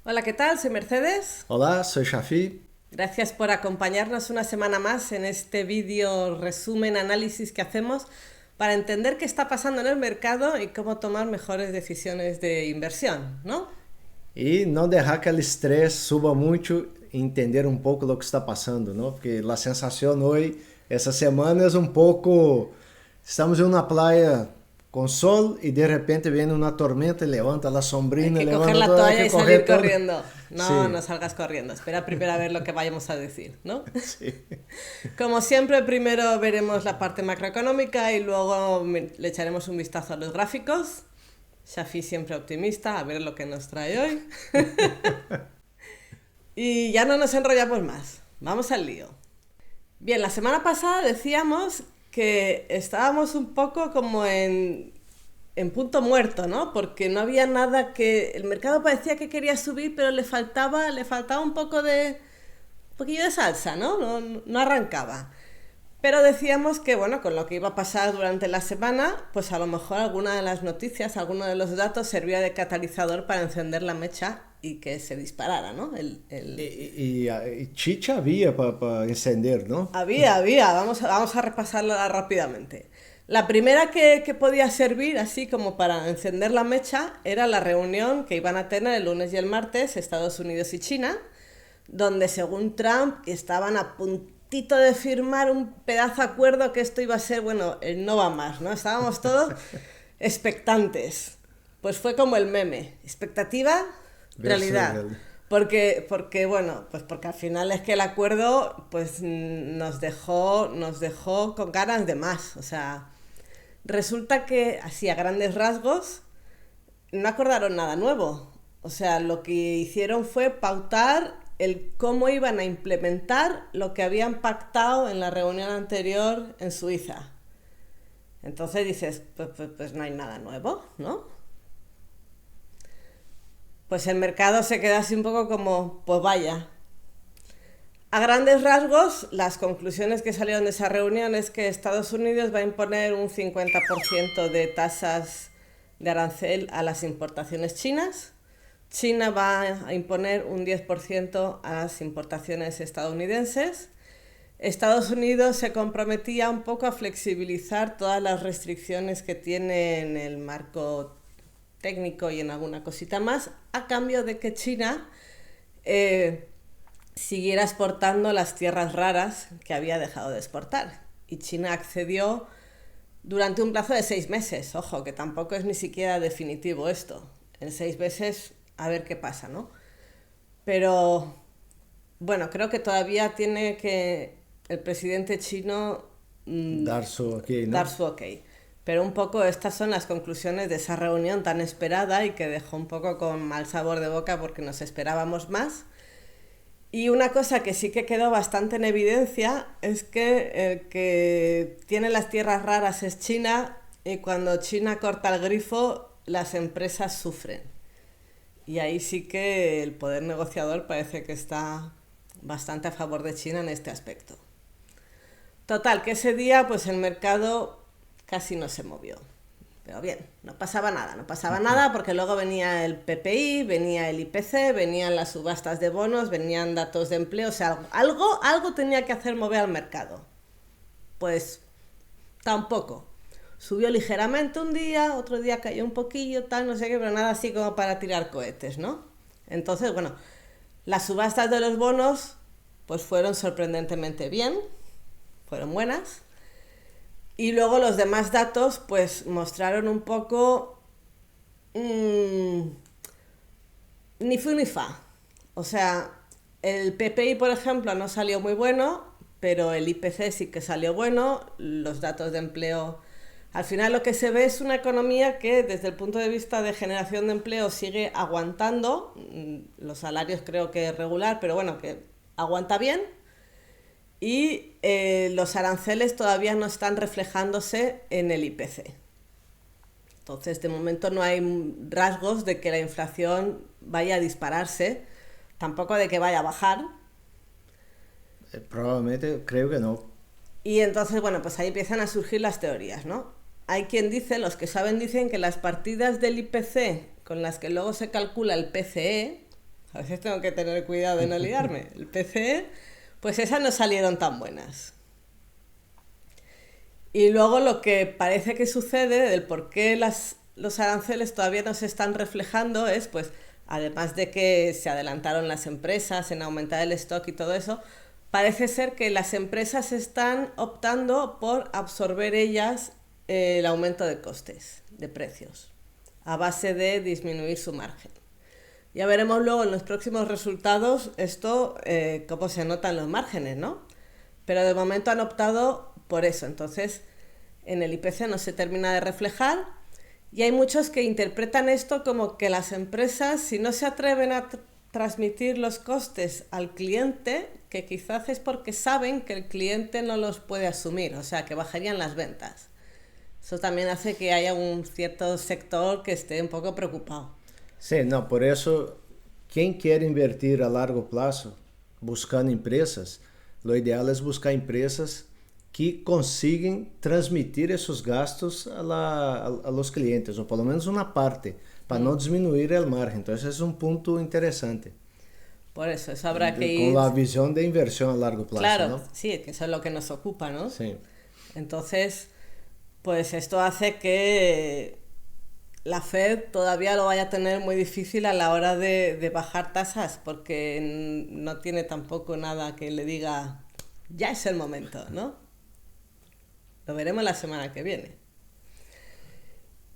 Hola, ¿qué tal? Soy Mercedes. Hola, soy Shafi. Gracias por acompañarnos una semana más en este vídeo resumen, análisis que hacemos para entender qué está pasando en el mercado y cómo tomar mejores decisiones de inversión, ¿no? E não deixar que o estresse suba muito e entender um pouco do que está passando, não? Porque a sensação hoje, essa semana é um pouco... Estamos em uma praia com sol e de repente vem uma tormenta e levanta a Hay sombrina, que coger levanta la todo, hay toalla que y correr salir todo. corriendo. No, Sí, no salgas corriendo. Espera primero a ver lo que vayamos a decir, ¿no? sí. Como siempre, primero veremos la parte macroeconómica y luego le echaremos un vistazo a los gráficos. Shafi siempre optimista, a ver lo que nos trae hoy. Y ya no nos enrollamos más. Vamos al lío. Bien, la semana pasada decíamos que estábamos un poco como en punto muerto, ¿no? Porque no había nada que... El mercado parecía que quería subir, pero le faltaba un poquillo de salsa, ¿no? No arrancaba. Pero decíamos que, bueno, con lo que iba a pasar durante la semana, pues a lo mejor alguna de las noticias, alguno de los datos servía de catalizador para encender la mecha y que se disparara, ¿no? E chicha havia para encender, não? Había. Vamos a repasarla rápidamente. La primera que podía servir, así como para encender la mecha, era la reunión que iban a tener el lunes y el martes Estados Unidos y China, donde según Trump estaban a puntito de firmar un pedazo de acuerdo que esto iba a ser, bueno, el no va más, ¿no? Estábamos todos expectantes. Pues fue como el meme, expectativa, realidad. Porque bueno, pues porque al final es que el acuerdo pues nos dejó con ganas de más. O sea, resulta que así a grandes rasgos no acordaron nada nuevo. O sea, lo que hicieron fue pautar el cómo iban a implementar lo que habían pactado en la reunión anterior en Suiza. Entonces dices, pues no hay nada nuevo, ¿no? Pues el mercado se queda así un poco como, pues vaya. A grandes rasgos, las conclusiones que salieron de esa reunión es que Estados Unidos va a imponer un 50% de tasas de arancel a las importaciones chinas. China va a imponer un 10% a las importaciones estadounidenses. Estados Unidos se comprometía un poco a flexibilizar todas las restricciones que tiene en el marco técnico y en alguna cosita más, a cambio de que China siguiera exportando las tierras raras que había dejado de exportar. Y China accedió durante un plazo de 6 meses. Ojo, que tampoco es ni siquiera definitivo esto. En 6 meses a ver qué pasa, ¿no? Pero bueno, creo que todavía tiene que el presidente chino Dar su ok, não? dar su ok. Pero un poco estas son las conclusiones de esa reunión tan esperada y que dejó un poco con mal sabor de boca porque nos esperábamos más. Y una cosa que sí que quedó bastante en evidencia es que el que tiene las tierras raras es China, y cuando China corta el grifo, las empresas sufren. Y ahí sí que el poder negociador parece que está bastante a favor de China en este aspecto. Total, que ese día pues el mercado casi no se movió. Pero bien, no pasaba nada porque luego venía el PPI, venía el IPC, venían las subastas de bonos, venían datos de empleo, o sea, algo tenía que hacer mover al mercado. Pues tampoco. Subió ligeramente un día, otro día cayó un poquillo, tal, no sé qué, pero nada así como para tirar cohetes, ¿no? Entonces, bueno, las subastas de los bonos pues fueron sorprendentemente bien, fueron buenas. Y luego los demás datos pues mostraron un poco ni fu ni fa. O sea, el PPI, por ejemplo, no salió muy bueno, pero el IPC sí que salió bueno, los datos de empleo... Al final lo que se ve es una economía que desde el punto de vista de generación de empleo sigue aguantando, los salarios creo que es regular, pero bueno, que aguanta bien, y los aranceles todavía no están reflejándose en el IPC. Entonces, de momento no hay rasgos de que la inflación vaya a dispararse, tampoco de que vaya a bajar. Probablemente, creo que no. Y entonces, bueno, pues ahí empiezan a surgir las teorías, ¿no? Hay quien dice, los que saben dicen que las partidas del IPC con las que luego se calcula el PCE, a veces tengo que tener cuidado de no liarme. El PCE, pues esas no salieron tan buenas. Y luego lo que parece que sucede, del por qué los aranceles todavía no se están reflejando, es pues, además de que se adelantaron las empresas en aumentar el stock y todo eso, parece ser que las empresas están optando por absorber ellas el aumento de costes, de precios, a base de disminuir su margen. Ya veremos luego en los próximos resultados esto, cómo se notan los márgenes, ¿no? Pero de momento han optado por eso. Entonces, en el IPC no se termina de reflejar y hay muchos que interpretan esto como que las empresas, si no se atreven a transmitir los costes al cliente, que quizás es porque saben que el cliente no los puede asumir, o sea, que bajarían las ventas. Eso también hace que haya un cierto sector que esté un poco preocupado. Sí, no, por eso, quien quiere invertir a largo plazo, buscando empresas, lo ideal es buscar empresas que consiguen transmitir esos gastos a los clientes, o por lo menos una parte, para no disminuir el margen. Entonces es un punto interesante. Por eso habrá que ir... Con la visión de inversión a largo plazo, claro, ¿no? sí, que eso es lo que nos ocupa, ¿no? Sí. Entonces, pues esto hace que la Fed todavía lo vaya a tener muy difícil a la hora de bajar tasas, porque no tiene tampoco nada que le diga, ya es el momento, ¿no? Lo veremos la semana que viene.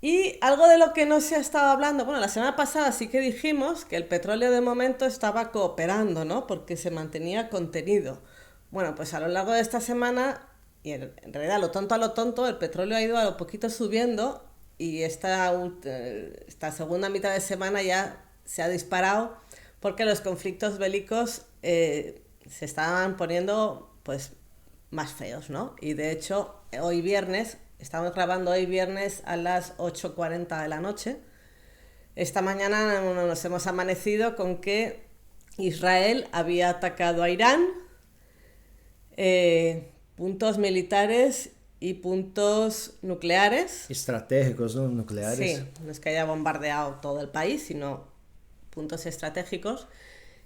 Y algo de lo que no se ha estado hablando, bueno, la semana pasada sí que dijimos que el petróleo de momento estaba cooperando, ¿no? Porque se mantenía contenido. Bueno, pues a lo largo de esta semana, y en realidad a lo tonto, el petróleo ha ido a lo poquito subiendo y esta segunda mitad de semana ya se ha disparado porque los conflictos bélicos se estaban poniendo pues más feos, ¿no? Y de hecho, hoy viernes, estamos grabando hoy viernes a las 8:40 de la noche, esta mañana nos hemos amanecido con que Israel había atacado a Irán, puntos militares y puntos nucleares. Estratégicos, ¿no? Nucleares. Sí, no es que haya bombardeado todo el país, sino puntos estratégicos.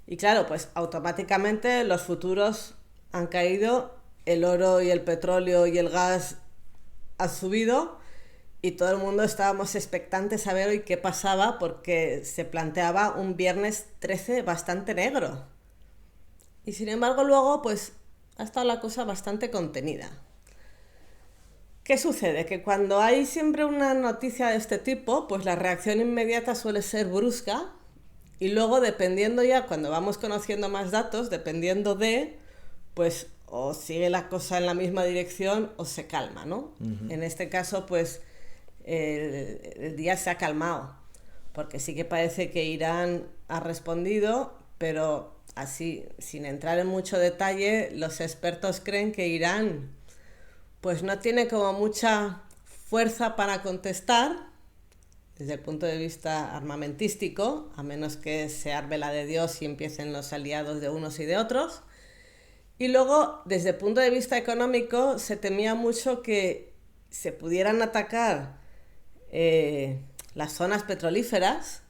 Y claro, pues automáticamente los futuros han caído, el oro y el petróleo y el gas han subido y todo el mundo estábamos expectantes a ver hoy qué pasaba porque se planteaba un viernes 13 bastante negro. Y sin embargo luego pues ha estado la cosa bastante contenida. ¿Qué sucede? Que cuando hay siempre una noticia de este tipo, pues la reacción inmediata suele ser brusca y luego dependiendo ya, cuando vamos conociendo más datos, dependiendo de, pues o sigue la cosa en la misma dirección o se calma, ¿no? Uh-huh. En este caso, pues el día se ha calmado, porque sí que parece que Irán ha respondido, pero así, sin entrar en mucho detalle, los expertos creen que Irán pues no tiene como mucha fuerza para contestar desde el punto de vista armamentístico, a menos que se arme la de Dios y empiecen los aliados de unos y de otros. Y luego, desde el punto de vista económico, se temía mucho que se pudieran atacar las zonas petrolíferas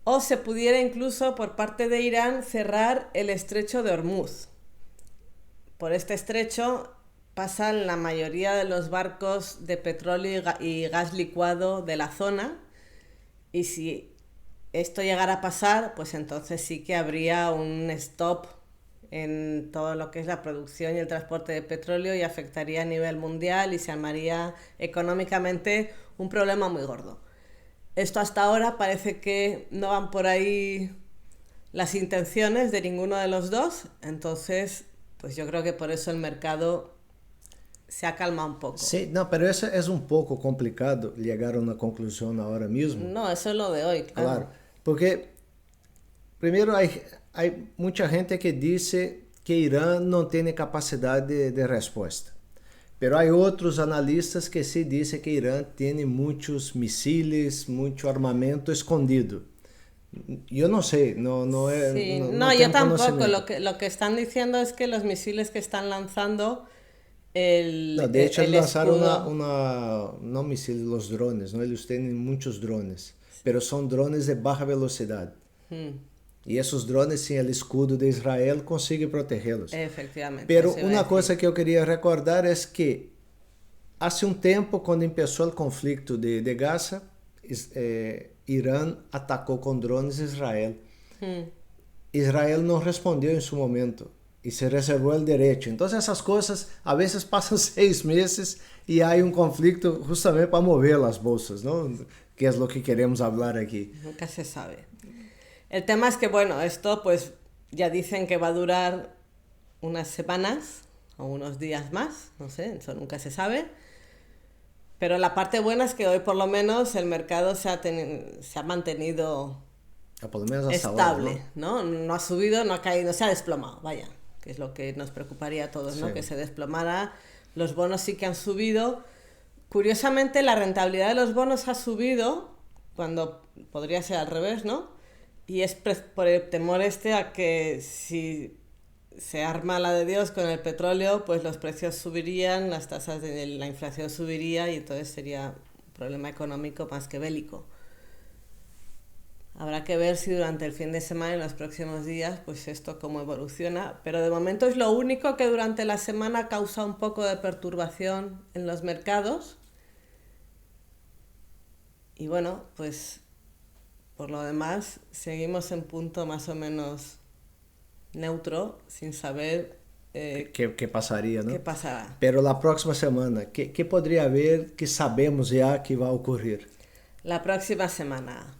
o se pudiera incluso por parte de Irán cerrar el estrecho de Hormuz. Por este estrecho pasan la mayoría de los barcos de petróleo y gas licuado de la zona y si esto llegara a pasar, pues entonces sí que habría un stop en todo lo que es la producción y el transporte de petróleo y afectaría a nivel mundial y se armaría económicamente un problema muy gordo. Esto hasta ahora parece que no van por ahí las intenciones de ninguno de los dos, entonces pues yo creo que por eso el mercado se ha calmado un poco. Sí, no, pero eso es un poco complicado llegar a una conclusión ahora mismo. No, eso es lo de hoy, claro. Claro, porque primero hay mucha gente que dice que Irán no tiene capacidad de respuesta. Pero hay otros analistas que sí dicen que Irán tiene muchos misiles, mucho armamento escondido. Yo no sé, no es... Sí, no yo tampoco. Lo que están diciendo es que los misiles que están lanzando... de hecho, lanzaron no misiles, los drones, ¿no? Ellos tienen muchos drones, pero son drones de baja velocidad. Y esos drones sin el escudo de Israel consiguen protegerlos. Efectivamente. Pero una cosa que yo quería recordar es que hace un tiempo, cuando empezó el conflicto de Gaza, Irán atacó con drones a Israel. Israel no respondió en su momento y se reservó el derecho. Entonces esas cosas a veces pasan 6 meses y hay un conflicto justamente para mover las bolsas, ¿no? Que es lo que queremos hablar aquí. Nunca se sabe. El tema es que, bueno, esto pues ya dicen que va a durar unas semanas o unos días más, no sé, eso nunca se sabe. Pero la parte buena es que hoy por lo menos el mercado se ha mantenido por lo menos hasta estable, ahora, ¿no? No ha subido, no ha caído, se ha desplomado, vaya, que es lo que nos preocuparía a todos, ¿no? Sí. Que se desplomara. Los bonos sí que han subido. Curiosamente, la rentabilidad de los bonos ha subido cuando podría ser al revés, ¿no? Y es por el temor a que si se arma la de Dios con el petróleo, pues los precios subirían, las tasas de la inflación subiría y entonces sería un problema económico más que bélico. Habrá que ver si durante el fin de semana y los próximos días, pues esto cómo evoluciona. Pero de momento es lo único que durante la semana causa un poco de perturbación en los mercados. Y bueno, pues por lo demás seguimos en punto más o menos neutro, sin saber ¿Qué pasaría, ¿no? qué pasará. Pero la próxima semana, ¿qué podría haber que sabemos ya que va a ocurrir? La próxima semana.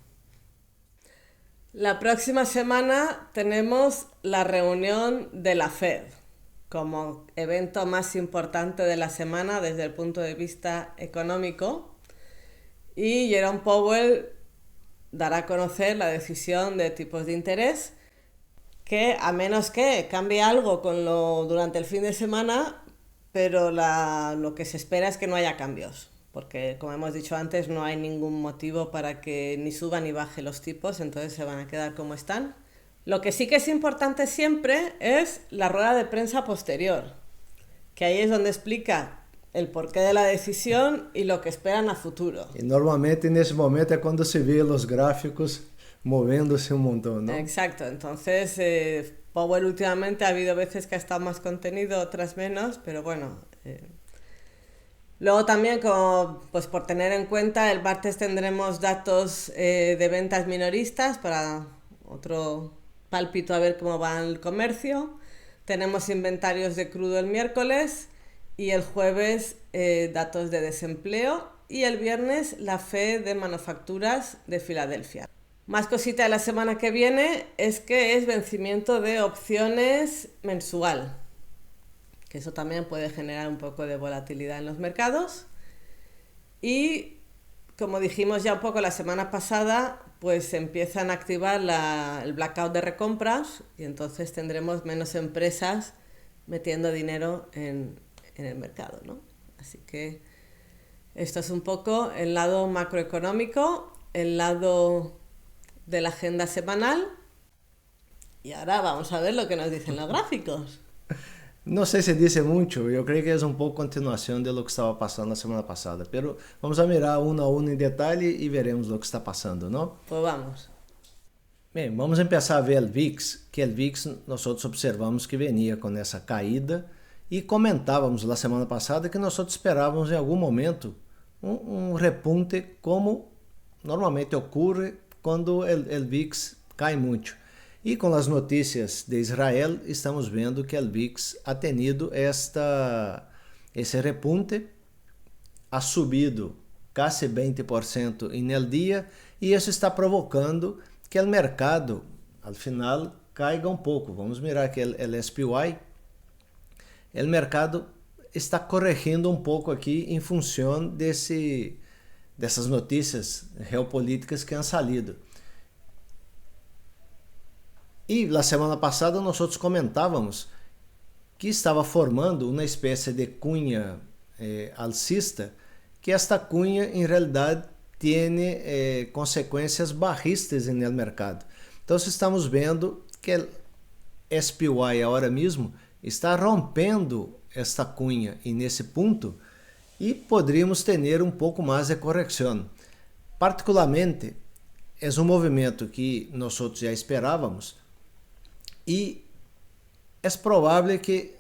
La próxima semana tenemos la reunión de la Fed como evento más importante de la semana desde el punto de vista económico. Y Jerome Powell dará a conocer la decisión de tipos de interés, que a menos que cambie algo durante el fin de semana, pero lo que se espera es que no haya cambios, porque como hemos dicho antes no hay ningún motivo para que ni suba ni baje los tipos, entonces se van a quedar como están. Lo que sí que es importante siempre es la rueda de prensa posterior, que ahí es donde explica el porqué de la decisión y lo que esperan a futuro. Y normalmente en ese momento es cuando se ve los gráficos moviéndose un montón, ¿no? Exacto, entonces Powell últimamente ha habido veces que ha estado más contenido, otras menos, pero bueno. Luego también, pues por tener en cuenta, el martes tendremos datos de ventas minoristas para otro pálpito a ver cómo va el comercio. Tenemos inventarios de crudo el miércoles y el jueves datos de desempleo y el viernes la fe de manufacturas de Filadelfia. Más cosita de la semana que viene es que es vencimiento de opciones mensual, que eso también puede generar un poco de volatilidad en los mercados. Y como dijimos ya un poco la semana pasada, pues se empiezan a activar el blackout de recompras y entonces tendremos menos empresas metiendo dinero en el mercado, ¿no? Así que esto es un poco el lado macroeconómico, el lado de la agenda semanal. Y ahora vamos a ver lo que nos dicen los gráficos. No sé si dice mucho, yo creo que es un poco continuación de lo que estaba pasando la semana pasada, pero vamos a mirar uno a uno en detalle y veremos lo que está pasando, ¿no? Pues vamos. Bien, vamos a empezar a ver el VIX, que el VIX nosotros observamos que venía con essa caída e comentávamos la semana passada que nós esperávamos em algum momento um repunte como normalmente ocorre quando o VIX cai muito. E com as notícias de Israel, estamos vendo que o VIX ha tenido esse repunte, ha subido quase 20% em el dia, e isso está provocando que o mercado, al final, caiga um pouco. Vamos mirar aqui o SPY. O mercado está corrigindo um pouco aqui em função dessas notícias geopolíticas que han salido. E na semana passada nós comentávamos que estava formando uma espécie de cunha alcista, que esta cunha em realidade tem consequências bajistas no mercado. Então estamos vendo que o SPY agora mesmo está rompendo esta cunha e nesse ponto e poderíamos ter um pouco mais de correção. Particularmente, é um movimento que nós já esperávamos e é provável que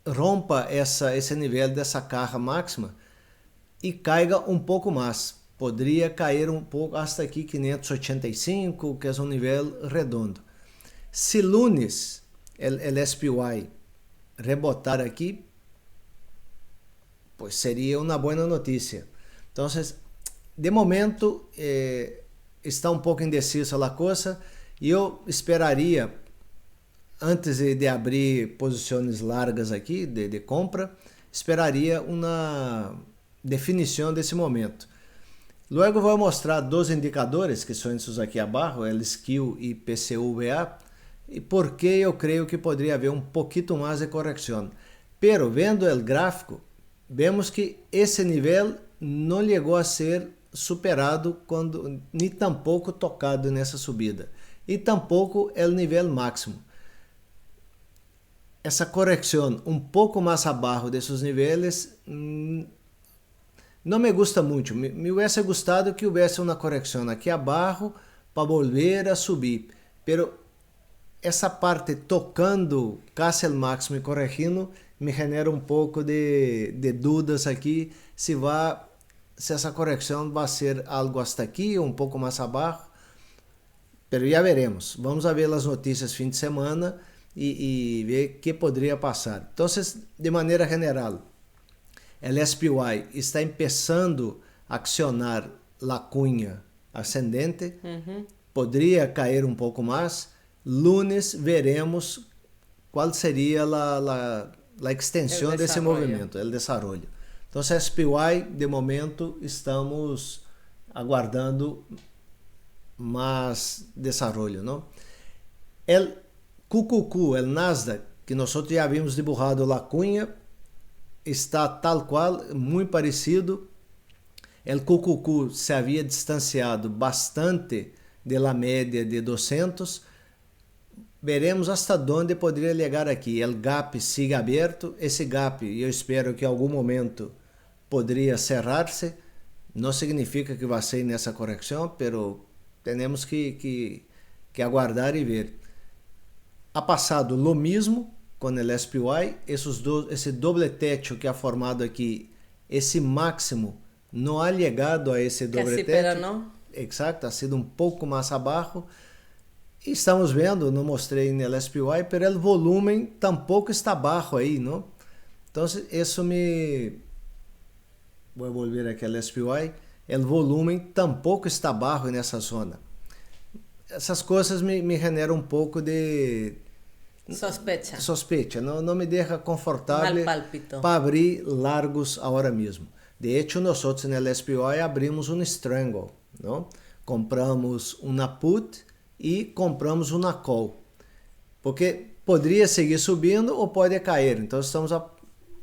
rompa esse nível dessa carga máxima e caiga um pouco mais. Poderia cair um pouco hasta aqui 585, que é um nível redondo. Se lunes o SPY rebotar aqui, pues seria uma boa notícia. Então, de momento, está um pouco indecisa a coisa e eu esperaria, antes de abrir posições largas aqui de compra, esperaria uma definição desse momento. Logo vou mostrar dois indicadores, que são esses aqui abaixo, o SKIL e PCUVA, e por que eu creio que poderia haver um pouquinho mais de correção. Pero, vendo o gráfico, vemos que esse nível não chegou a ser superado, nem tampouco tocado nessa subida, e tampouco o nível máximo. Essa correção um pouco mais abaixo desses níveis não me gusta muito. Me hubiese gustado que houvesse uma correção aqui abaixo para volver a subir. Pero essa parte tocando quase o máximo e corrigindo me genera um pouco de dúvidas aqui se essa correção vai ser algo hasta aqui ou um pouco mais abaixo. Pero já veremos. Vamos a ver as notícias fim de semana e ver o que poderia passar. Então, de maneira geral, o SPY está começando a acionar a cunha ascendente, poderia cair um pouco mais. Lunes veremos qual seria a extensão desse movimento, o desenvolvimento. Então, SPY, de momento, estamos aguardando mais desenvolvimento, não? O QQQ, o Nasdaq, que nós já havíamos dibujado a cunha, está tal qual, muito parecido. O QQQ se havia distanciado bastante da média de 200. Veremos hasta onde poderia chegar aqui. O gap sigue aberto. Esse gap, eu espero que em algum momento poderia cerrar-se. Não significa que vai ser nessa correção, pero temos que aguardar e ver. Ha passado o mesmo com o SPY, esse doble techo que ha formado aqui, esse máximo não ha chegado a esse doble techo. Pero não? Exato, ha sido um pouco mais abaixo. E estamos vendo, não mostrei no SPY, pero o volume tampouco está baixo aí, não? Então, isso me... Vou volver aqui ao SPY. O volume tampouco está baixo nessa zona. Essas coisas me generam um pouco de... Sospecha, não me deixa confortável para abrir largos agora mesmo. De hecho, nós no SPY abrimos um strangle, não? Compramos uma put e compramos uma call, porque poderia seguir subindo ou pode cair. Então estamos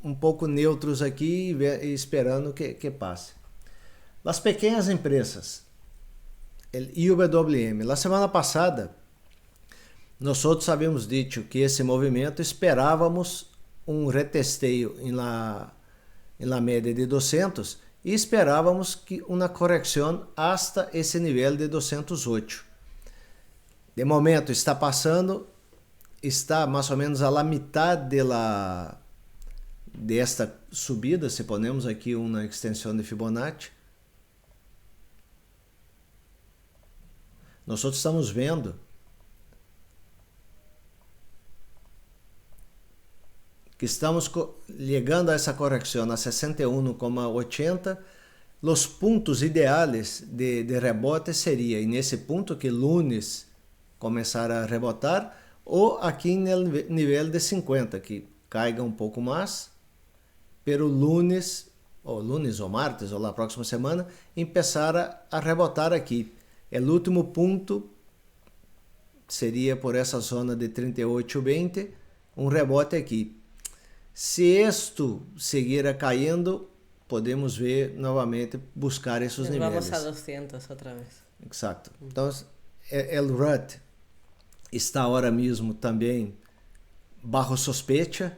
um pouco neutros aqui e esperando que passe. As pequenas empresas, o IWM, na semana passada nós havíamos dito que esse movimento esperávamos um retesteio em la média de 200 e esperávamos que uma correção hasta esse nível de 208. De momento está passando, está mais ou menos a la mitad desta subida, se ponemos aqui uma extensão de Fibonacci. Nós estamos vendo que estamos chegando a essa correção a 61,80. Os pontos ideais de rebote seria nesse ponto que lunes começar a rebotar, ou aqui no nível de 50, que caiga um pouco mais, pero lunes ou martes, ou na próxima semana, começar a rebotar aqui. O último ponto seria por essa zona de 38,20, um rebote aqui. Se isto seguir caindo, podemos ver novamente buscar esses níveis. Vamos a 200 outra vez. Exato. Então, o RUT está agora mesmo também bajo sospecha.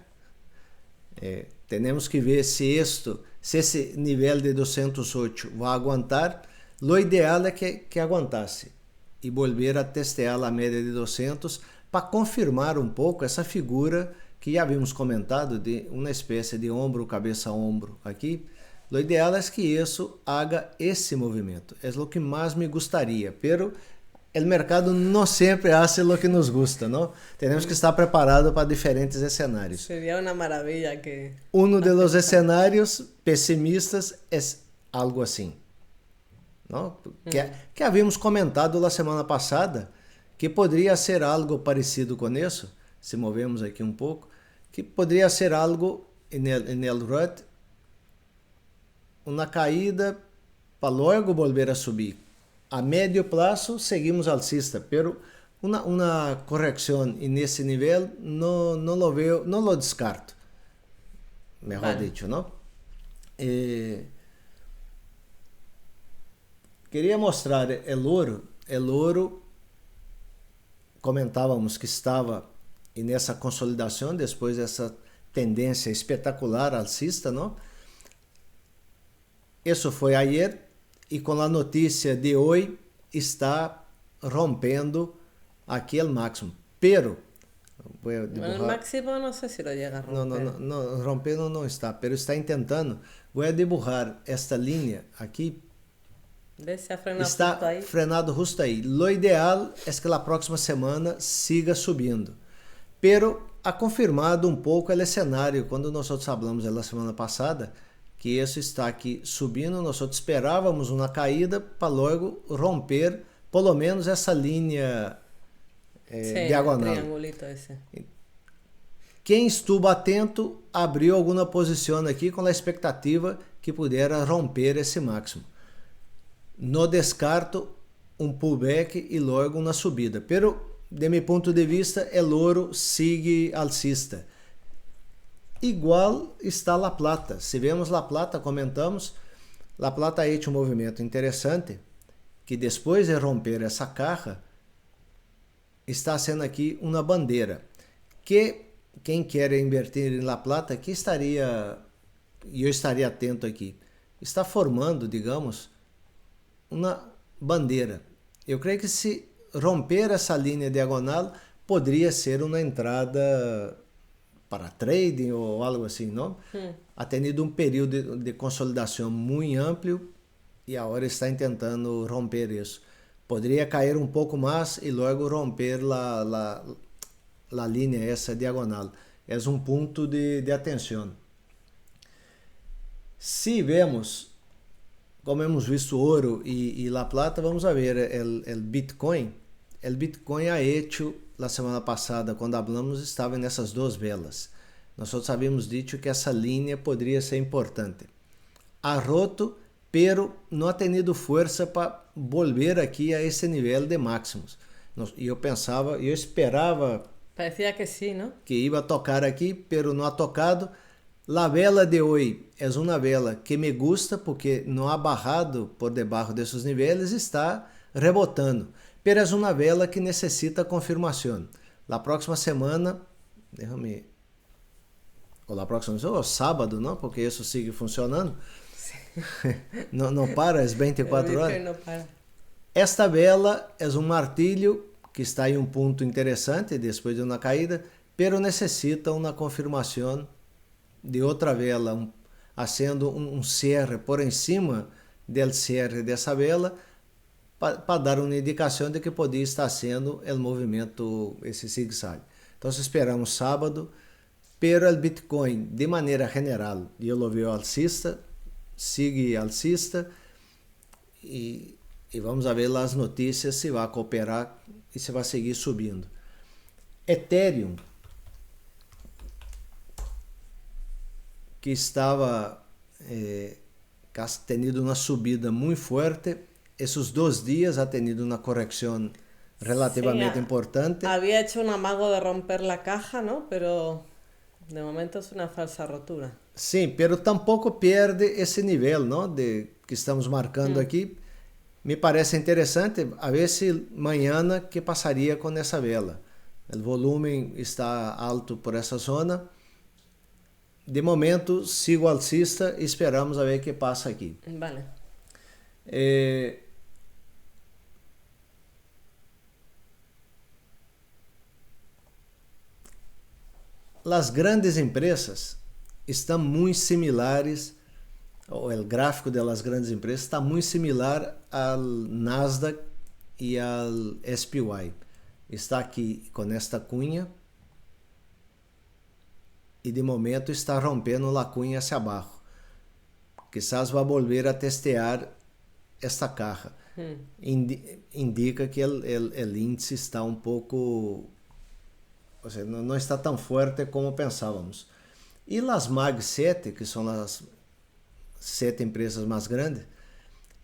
Temos que ver se esse nível de 208 vai aguentar. Lo ideal é que aguentasse e volver a testear a média de 200 para confirmar um pouco essa figura que já havíamos comentado de uma espécie de ombro, cabeça, ombro aqui. Lo ideal é que isso haga esse movimento. É o que mais me gostaria, pero o mercado não sempre hace lo que nos gusta, não? Temos que estar preparados para diferentes cenários. Seria uma maravilha que... Um dos cenários pessimistas é algo assim, não? Que havíamos comentado na semana passada, que poderia ser algo parecido com isso, se movemos aqui um pouco, que poderia ser algo no RUT, uma caída para logo volver a subir. A médio prazo seguimos alcista, pero uma correção nesse nível não lo veo, não lo descarto. Melhor dicho, não? Queria mostrar o ouro. O ouro, comentávamos que estava nessa consolidação depois dessa tendência espetacular alcista, não? Isso foi ayer e com a notícia de hoje está rompendo aqui o máximo. Pero, o máximo não sei se lo llega a romper. Não, rompendo não está, pero está tentando. Vou dibujar esta linha aqui. Está frenado justo aí. Lo ideal é que a próxima semana siga subindo. Pero ha confirmado um pouco o cenário quando nós falamos na semana passada, que isso está aqui subindo, nós esperávamos uma caída para logo romper pelo menos essa linha diagonal. Esse. Quem estuvo atento abriu alguma posição aqui com a expectativa que pudesse romper esse máximo. No descarto um pullback e logo uma subida. Pero, de meu ponto de vista, o ouro sigue alcista. Igual está La Plata. Se vemos La Plata, comentamos, La Plata ha hecho um movimento interessante, que depois de romper essa caja, está sendo aqui uma bandeira, que quem quer invertir em La Plata, que estaria, e eu estaria atento aqui, está formando, digamos, uma bandeira. Eu creio que se romper essa linha diagonal, poderia ser uma entrada para trading ou algo assim, não? Ha tenido um período de consolidação muito amplo e agora está tentando romper isso. Poderia cair um pouco mais e logo romper a linha essa diagonal. É um ponto de atenção. Se vemos, como hemos visto ouro e La Plata, vamos a ver o Bitcoin. O Bitcoin ha hecho, la semana passada, quando hablamos, estava nessas duas velas. Nós havíamos dito que essa linha poderia ser importante. Ha roto, pero não ha tenido força para volver aqui a esse nível de máximos. E eu pensava, eu esperava... Parecia que sim, não? Que ia tocar aqui, pero não ha tocado. A vela de hoje é uma vela que me gusta porque não ha barrado por debaixo desses níveis e está rebotando. Pero é uma vela que necessita confirmação. Na próxima semana, ou na próxima semana, ou sábado, não? Porque isso sigue funcionando. não para as 24 horas. Não para. Esta vela é um martilho que está em um ponto interessante depois de uma caída, pero necessita uma confirmação de outra vela, fazendo um cierre por cima do cierre dessa vela, para dar uma indicação de que podia estar sendo o movimento, esse zigue-zague. Então, esperamos sábado, pero o Bitcoin, de maneira general, eu lo veo alcista, sigue alcista, e vamos ver as notícias se vai cooperar e se vai seguir subindo. Ethereum, que estava tendo uma subida muito forte, esses 2 dias ha tenido uma correção relativamente importante. Había hecho un amago de romper la caja, ¿no? Pero de momento es una falsa rotura. Sim, pero tampouco perde esse nível, não, de que estamos marcando aqui. Me parece interessante, a ver se amanhã que passaria com essa vela. O volume está alto por essa zona. De momento, sigo alcista e esperamos a ver o que passa aqui. Vale. as grandes empresas estão muito similares, ou o gráfico das grandes empresas está muito similar ao Nasdaq e ao SPY. Está aqui com esta cunha e de momento está rompendo a cunha hacia abaixo. Quizás vai volver a testear esta caja. Indica que o índice está um pouco, ou seja, não está tão forte como pensávamos. E as Mag 7, que são as 7 empresas mais grandes,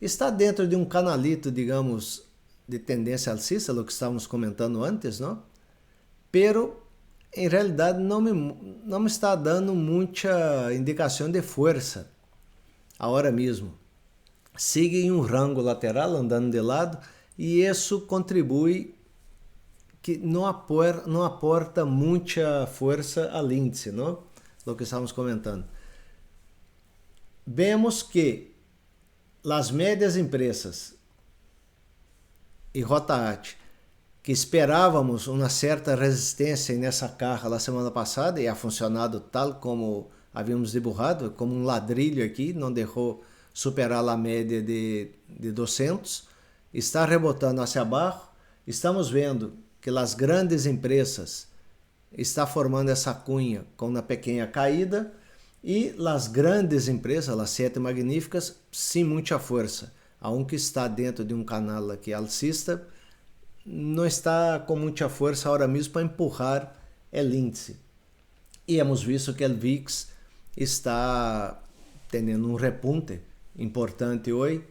está dentro de um canalito, digamos, de tendência alcista, o que estávamos comentando antes, não? Pero, em realidade, não me está dando muita indicação de força, agora mesmo. Sigue em um rango lateral, andando de lado, e isso contribui que não aporta muita força ao índice, não? O que estávamos comentando. Vemos que as médias empresas e Rotaat, que esperávamos uma certa resistência nessa caja na semana passada, e ha funcionado tal como havíamos dibujado, como um ladrilho aqui, não deixou superar a média de 200, está rebotando hacia abaixo. Estamos vendo que as grandes empresas estão formando essa cunha com uma pequena caída, e as grandes empresas, as 7 magníficas, sem muita força. A um que está dentro de um canal aqui alcista, não está com muita força agora mesmo para empurrar o índice. E hemos visto que o VIX está tendo um repunte importante hoje.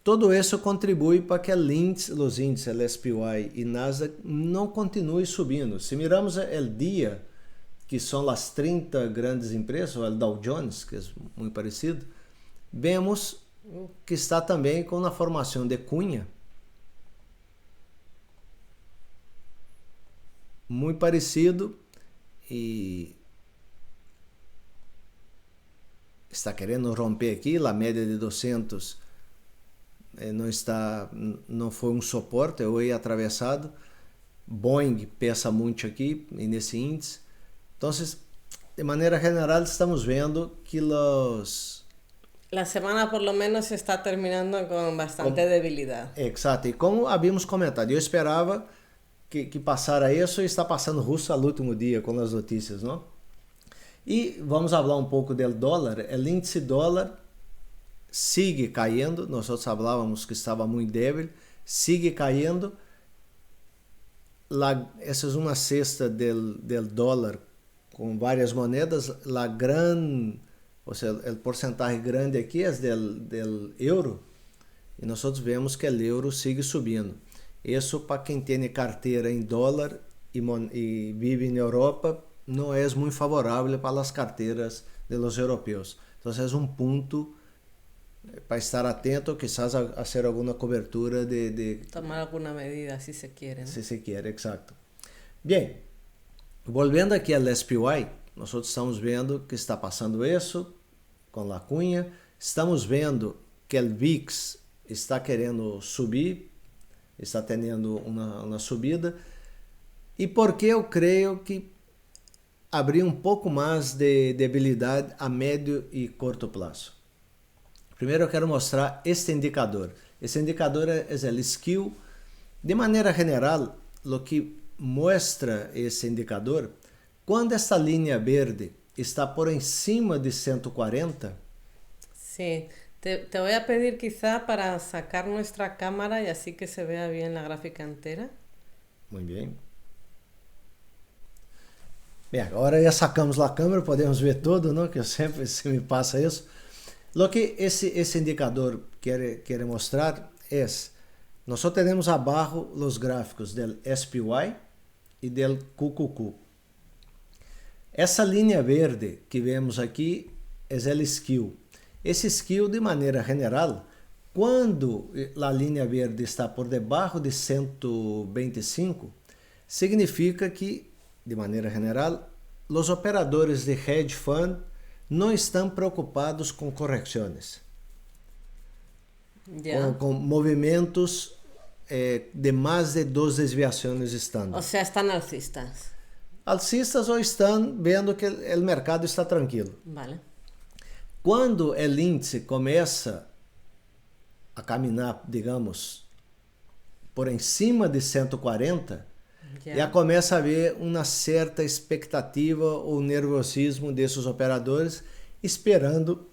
Todo isso contribui para que os índices, o SPY e Nasdaq, não continuem subindo. Se miramos o dia, que são as 30 grandes empresas, o Dow Jones, que é muito parecido, vemos que está também com a formação de cunha muito parecido, e está querendo romper aqui a média de 200. Não foi um suporte, foi atravessado. Boeing pesa muito aqui nesse índice. Então, de maneira geral, estamos vendo que La semana por lo menos está terminando con bastante debilidad. Exato, e como havíamos comentado, eu esperava que passara isso, e está passando justo ao último dia com as notícias, não? E vamos falar um pouco do dólar. O índice dólar sigue caindo, nós falávamos que estava muito débil, sigue caindo. Essa é uma cesta del dólar com várias moedas. Ou seja, o porcentagem grande aqui é del euro, e nós vemos que o euro sigue subindo. Isso, para quem tem carteira em dólar e vive na Europa, não é muito favorável para as carteiras dos europeus. Então, é um ponto para estar atento, quizás a hacer alguma cobertura de tomar alguma medida, se se quiere, ¿no? Se se quiere, exacto. Bem, voltando aqui ao SPY, nós estamos vendo que está passando isso com a cunha, estamos vendo que o VIX está querendo subir, está tendo uma subida, e porque eu creio que abriu um pouco mais de debilidade a médio e curto prazo. Primeiro eu quero mostrar este indicador. Esse indicador é o skill. De maneira geral, o que mostra esse indicador, quando esta linha verde está por encima de 140. Sí, te voy a pedir quizá para sacar nuestra cámara y así que se vea bien la gráfica entera. Muito bem. Bem, agora já sacamos a câmera, podemos ver tudo, não? Que eu sempre se me passa isso. O que esse indicador quer mostrar é, nós só temos abaixo os gráficos do SPY e do QQQ. Essa linha verde que vemos aqui é o skill. Esse skill, de maneira geral, quando a linha verde está por debaixo de 125, significa que, de maneira geral, os operadores de hedge fund não estão preocupados com correções, com movimentos de mais de 2 desviações estándar. O sea, están alcistas. alcistas ou estão vendo que o mercado está tranquilo. Vale. Quando o índice começa a caminhar, digamos, por em cima de 140, já começa a haver uma certa expectativa ou nervosismo desses operadores esperando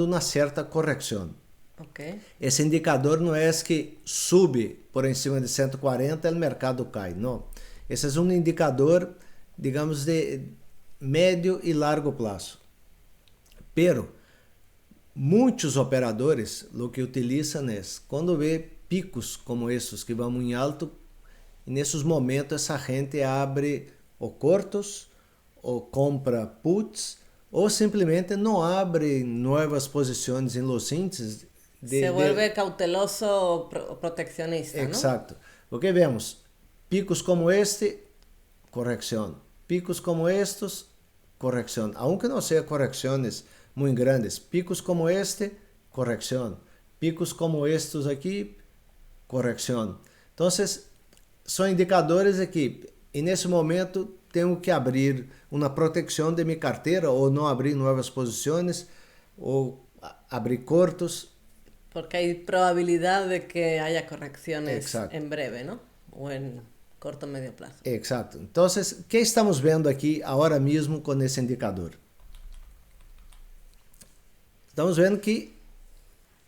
uma certa correção. Ok. Esse indicador não é que sube por em cima de 140 e o mercado cai, não. Esse é um indicador, digamos, de médio e largo prazo. Pero muitos operadores o que utilizam é quando vê picos como esses que vão em alto, e nesses momentos essa gente abre ou cortos ou compra puts ou simplesmente não abre novas posições em los índices. Se vuelve cauteloso o proteccionista, ¿no? Exacto. Porque vemos picos como este, corrección. Picos como estos, corrección. Aunque no sean correcciones muy grandes. Picos como este, corrección. Picos como estos aquí, corrección. Entonces, son indicadores de que en ese momento tengo que abrir una protección de mi cartera o no abrir nuevas posiciones o abrir cortos. Porque hay probabilidad de que haya correcciones Exacto. en breve, ¿no? O en corto o medio plazo. Exacto. Entonces, ¿qué estamos viendo aquí ahora mismo con ese indicador? Estamos vendo que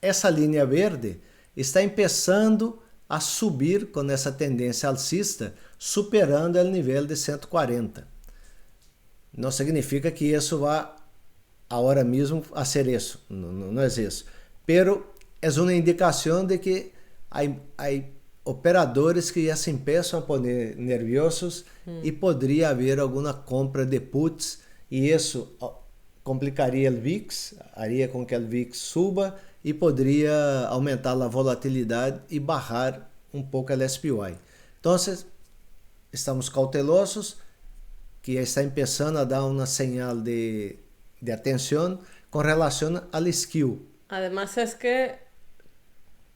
essa linha verde está começando a subir com essa tendência alcista, superando o nível de 140. Não significa que isso vá agora mesmo a ser isso, não é isso. Pero é uma indicação de que há operadores que já se começam a poner nerviosos e poderia haver alguma compra de puts e isso complicaria o VIX, haria com que o VIX suba e poderia aumentar a volatilidade e barrar um pouco o SPY. Então, estamos cautelosos, que já está começando a dar uma señal de atenção com relação ao skill. Además es que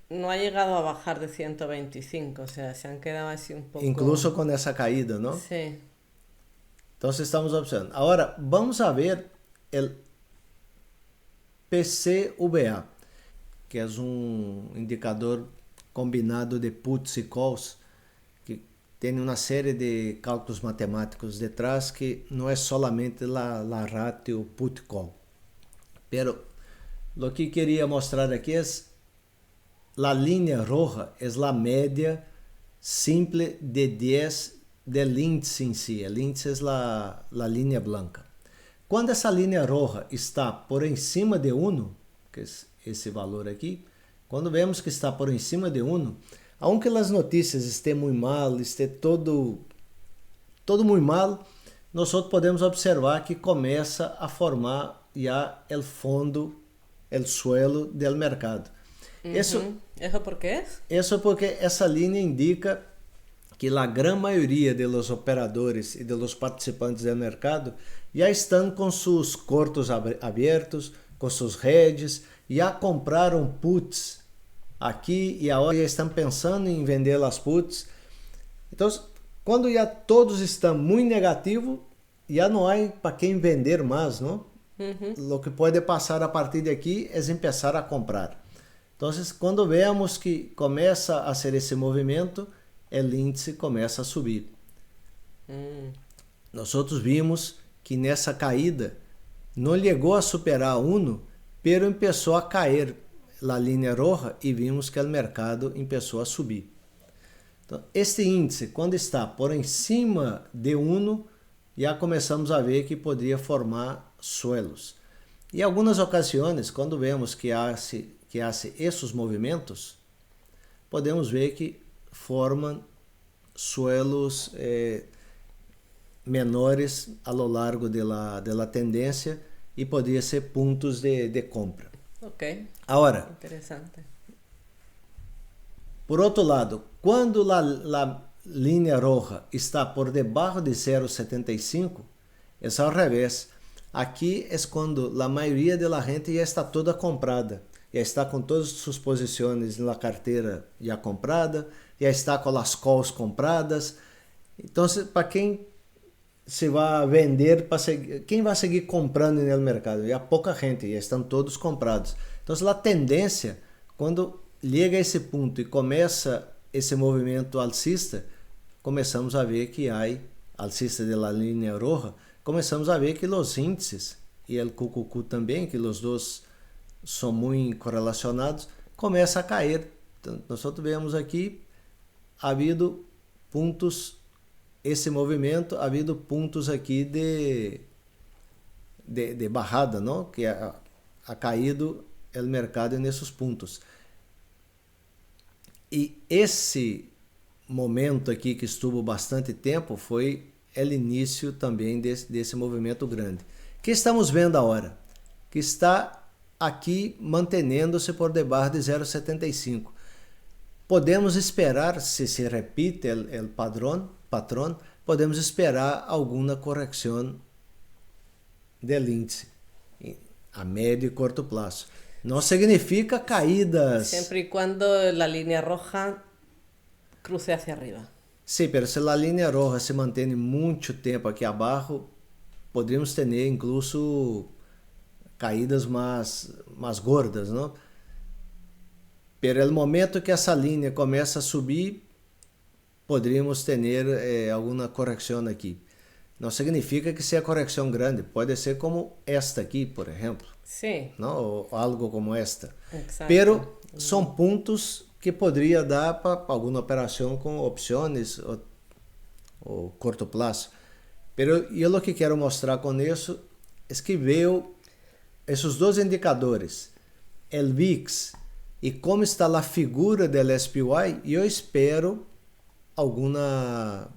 no ha llegado a bajar de 125, o sea, se han quedado así un poco... Incluso com essa caída, não? Sí. Então, estamos observando. Agora, vamos a ver o PCVA, que é um indicador combinado de puts e calls, que tem uma série de cálculos matemáticos detrás, que não é solamente a ratio put-call. Pero, o que queria mostrar aqui é a linha roja, é a média simple de 10 del índice em si. O índice é a linha branca. Quando essa linha roja está por em cima de 1, que é esse valor aqui, quando vemos que está por em cima de 1, aunque as notícias estejam muito mal, esteja todo muito mal, nós podemos observar que começa a formar já o fundo, o suelo do mercado. ¿Eso por qué es? Isso porque essa linha indica que a grande maioria dos operadores e dos participantes do mercado já estão com seus cortos abertos, com seus hedges, já compraram puts aqui e agora já estão pensando em vender as puts. Então, quando já todos estão muito negativos, já não há para quem vender mais, não? O que pode passar a partir de aqui é começar a comprar. Então, quando vemos que começa a ser esse movimento, o índice começa a subir. Nós vimos que nessa caída não chegou a superar 1, pero começou a cair a linha roja e vimos que o mercado começou a subir. Então, este índice, quando está por em cima de 1, já começamos a ver que poderia formar suelos. E em algumas ocasiões, quando vemos que há esses movimentos, podemos ver que formam suelos menores a lo largo da tendência e poderia ser pontos de compra. Ok. Agora, interesante. Por outro lado, quando a linha roja está por debaixo de 0,75, é ao revés. Aqui é quando a maioria da gente já está toda comprada, já está com todas as suas posições na carteira já comprada, já está com as calls compradas. Então, para quem se vai vender para seguir, quem vai seguir comprando no mercado? E há pouca gente, e estão todos comprados. Então, a tendência, quando chega a esse ponto e começa esse movimento alcista, começamos a ver que há alcista da linha roja, começamos a ver que os índices e o QQQ também, que os dois são muito correlacionados, começa a cair. Então, nós vemos aqui, ha havido pontos, esse movimento, ha havido pontos aqui de barrada, não? Que ha caído o mercado nesses pontos. E esse momento aqui que estuvo bastante tempo foi o início também desse movimento grande. O que estamos vendo agora? Que está aqui mantendo-se por debaixo de 0,75. Podemos esperar, se repite o patrão, podemos esperar alguma correção do índice a médio e curto prazo. Não significa caídas. Sempre e quando a linha roja cruce hacia arriba. Sim, pero se a linha roja se mantém muito tempo aqui abaixo, poderíamos ter incluso caídas mais gordas, não? Pero no momento que essa linha começa a subir, poderíamos ter alguma correção aqui. Não significa que seja correção grande, pode ser como esta aqui, por exemplo. Sim. Não? Ou algo como esta. Exacto. Pero são pontos que poderia dar para alguma operação com opções ou curto prazo. Pero eu o que quero mostrar com isso é que vejo esses dois indicadores, o VIX e como está a figura do SPY, e eu espero alguma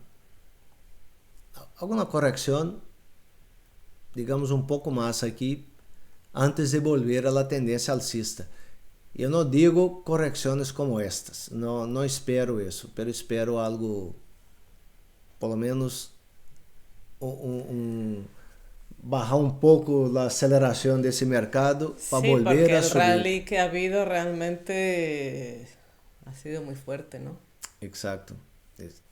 correção, digamos pouco mais aqui, antes de volver à tendência alcista. Eu não digo correções como estas, não espero isso, mas espero algo, pelo menos, barrar pouco a aceleração desse mercado para volver a subir. Sí, porque el rally que ha habido realmente ha sido muy fuerte, ¿no? Exacto.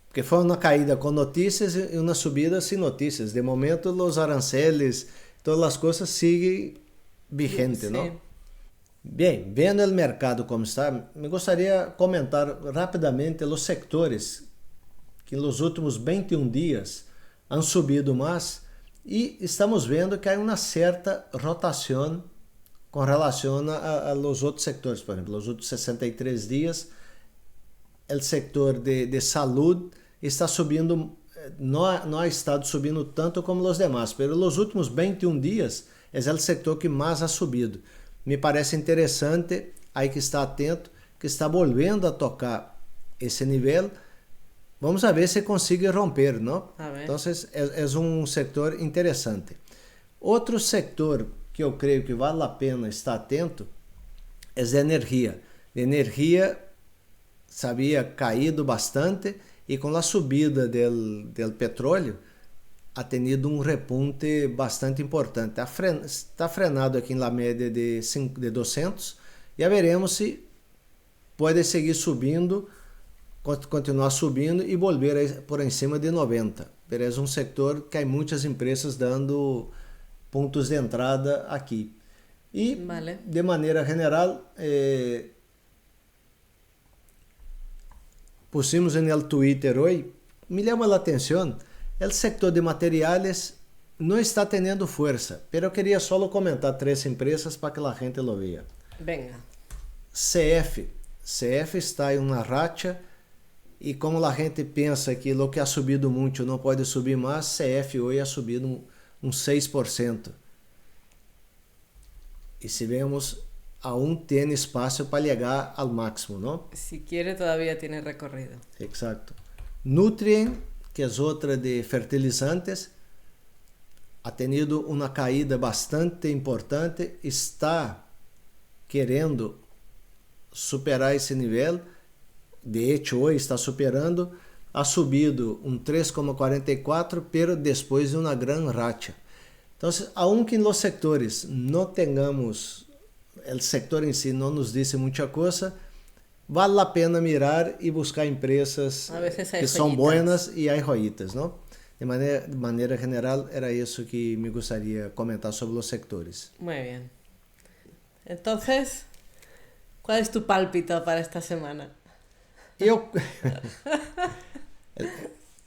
Porque foi uma caída com notícias e uma subida sem notícias. De momento, os aranceles, todas as coisas seguem vigentes, não? Bem, vendo o mercado como está, me gostaria de comentar rapidamente os sectores que nos últimos 21 dias han subido mais e estamos vendo que há uma certa rotação com relação a los outros sectores. Por exemplo, nos últimos 63 dias, o setor de saúde está subindo, não ha estado subindo tanto como os demais, mas nos últimos 21 dias é o setor que mais ha subido. Me parece interessante, aí que está atento, que está volvendo a tocar esse nível. Vamos ver se consigue romper, não? Então, é um setor interessante. Outro setor que eu creio que vale a pena estar atento é a energia. A energia havia caído bastante e com a subida do petróleo ha tenido um repunte bastante importante. Está frenado aqui na média de 200 e veremos se pode seguir subindo, continuar subindo e volver por em cima de 90. É um setor que há muitas empresas dando pontos de entrada aqui. E, de maneira geral, pusimos no Twitter hoje, me chama a atenção, o setor de materiais não está tendo força, mas eu queria só comentar 3 empresas para que a gente lo vea. Venga. CF está em uma racha e como a gente pensa que o que ha subido muito não pode subir mais, CF hoje ha subido um 6%. E se vemos, aún tem espaço para chegar ao máximo, não? Si quiere todavía tiene recorrido. Exacto. Nutrien, que é outra de fertilizantes, ha tenido uma caída bastante importante, está querendo superar esse nível, de hecho hoje está superando, ha subido um 3,44, pero depois de uma grande racha. Então, aunque nos sectores não tenhamos, o sector em si não nos disse muita coisa, vale a pena mirar e buscar empresas que são boas e há joitas, não? De maneira general, era isso que me gostaria de comentar sobre os sectores. Muy bien. Entonces, ¿cuál es tu pálpito para esta semana? Eu...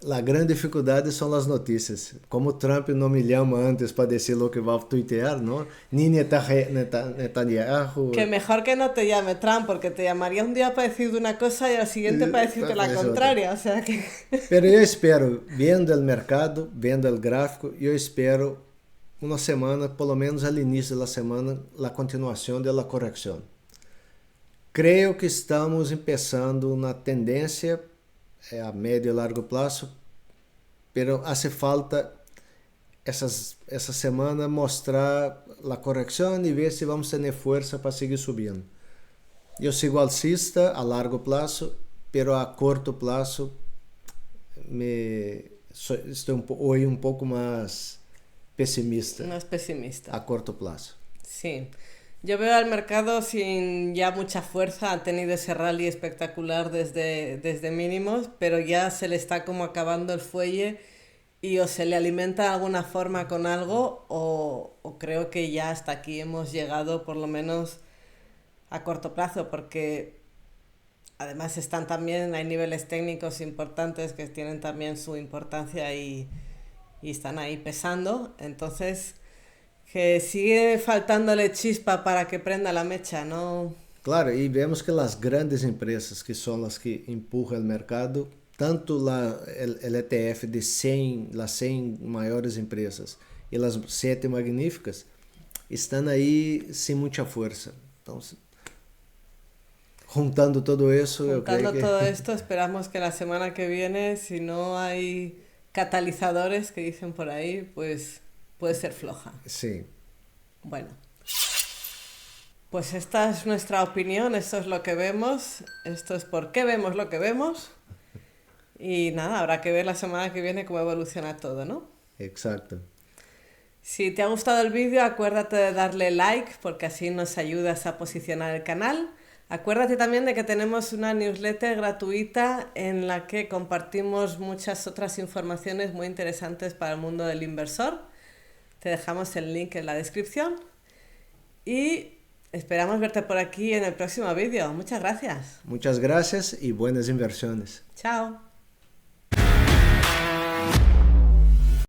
A grande dificuldade são as notícias. Como Trump não me llama antes para dizer o que vai tuitear, ¿no? Ni Netanyahu. Que mejor que no te llame Trump, porque te llamaría un día para decirte una cosa y al siguiente para decirte la contraria, o sea que... Pero eu espero, vendo o mercado, vendo o gráfico, eu espero uma semana, pelo menos ao início da semana, a continuação da correção. Creio que estamos começando uma tendência a médio e largo prazo, pero hace falta essa semana mostrar a correção e ver se vamos ter força para seguir subindo. Eu sigo alcista a largo prazo, pero a curto prazo estou hoje um pouco mais pesimista. Más pesimista. A corto plazo. Sí. Yo veo al mercado sin ya mucha fuerza, ha tenido ese rally espectacular desde mínimos, pero ya se le está como acabando el fuelle y o se le alimenta de alguna forma con algo o creo que ya hasta aquí hemos llegado por lo menos a corto plazo, porque además hay niveles técnicos importantes que tienen también su importancia y están ahí pesando, entonces... que sigue faltándole chispa para que prenda la mecha, ¿no? Claro, e vemos que as grandes empresas, que são as que empurram o mercado, tanto o ETF de 100, as 100 maiores empresas e as 7 magníficas, estão aí sem muita força. Então, juntando todo isso, eu creio que... Juntando todo esto, esperamos que la semana que viene, si no hay catalizadores que dicen por ahí, pues... puede ser floja. Sí. Bueno. Pues esta es nuestra opinión, esto es lo que vemos, esto es por qué vemos lo que vemos. Y nada, habrá que ver la semana que viene cómo evoluciona todo, ¿no? Exacto. Si te ha gustado el vídeo, acuérdate de darle like, porque así nos ayudas a posicionar el canal. Acuérdate también de que tenemos una newsletter gratuita en la que compartimos muchas otras informaciones muy interesantes para el mundo del inversor. Te dejamos el link en la descripción y esperamos verte por aquí en el próximo vídeo. Muchas gracias. Muchas gracias y buenas inversiones. Chao.